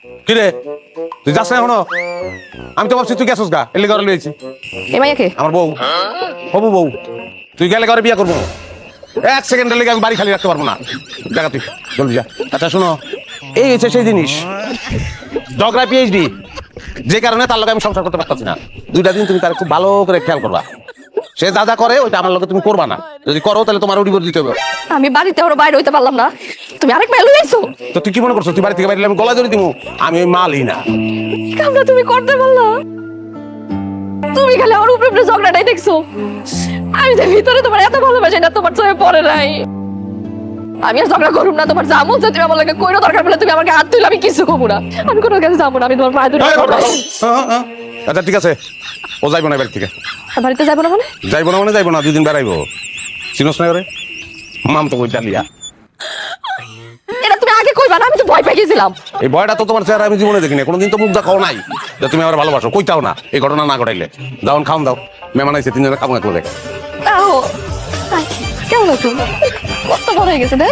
কি রে তুই যাস না এখনো? আমি তো ভাবছি তুই গেছিস গা, এলি ঘরে লইছি। এই মাইয়াকে আমার বউ, হবু বউ। তুই গেলে ঘরে বিয়ে করবো, 1 সেকেন্ডের লেগে আমি বাড়ি খালি রাখতে পারবো না। দেখা তুই জলদি যা। আচ্ছা শোনো, এই হচ্ছে সেই জিনিস, ঝগড়া পিএইচডি, যে কারণে তার লগে আমি সংসার করতে পারতাছি না। 2টা দিন তুমি তার খুব ভালো করে খেয়াল করবা। সে যা যা করে ওইটা আমার লগে তুমি করবা না। যদি করো তাহলে তোমার উড়ি দিতে হবে। আমি বাড়িতে ওর বাইরে হইতে পারলাম না, তুমি আরেক মেয়ে লই আইছো। তো তুই কি মনে করছো তুই বাড়ি থেকে বাইরে আমি গলা ধরে দিব? আমি ওই মালই না। কি কামটা তুমি করতে পারলা? তুমি খালি আমার উপরে উপরে ঝগড়াটাই দেখছো। আমি যে ভিতরে তোমার এত ভালোবাসি না তোমার চোখে পড়ে নাই। আমি আর ঝগড়া করুম না, তোমার যা মন চায় তুমি আমার লাগে কইরো, দরকার পড়লে তুমি আমাকে হাত তুইলে আমি কিছু কমু না। আমি কোনো কাছে যাবো না, আমি তোমার পায়ে ধরে আচ্ছা ঠিক আছে, ও যাইবো না বাড়ি থেকে। বাড়িতে যাবো না মানে? যাইবো না মানে যাইবো না, 2 দিন বেড়াইবো। চিনোস না করে মাম তো কইটা লিয়া। এটা তুমি আগে কইবা না, আমি তো ভয় পেয়ে গেছিলাম। এই ভয়টা তো তোমার চেহারা আমি জীবনে দেখিনি, কোনোদিন তো মুখ দেখাও নাই যে তুমি আমার ভালোবাসো, কইতাও না এই ঘটনা না ঘটাইলে। যাওন খাওন দাও, মেহমান আইছে 3 জনে খাবো একলো দেখ। আহ, কেমন আছো? কত বড় হয়ে গেছে দেখ।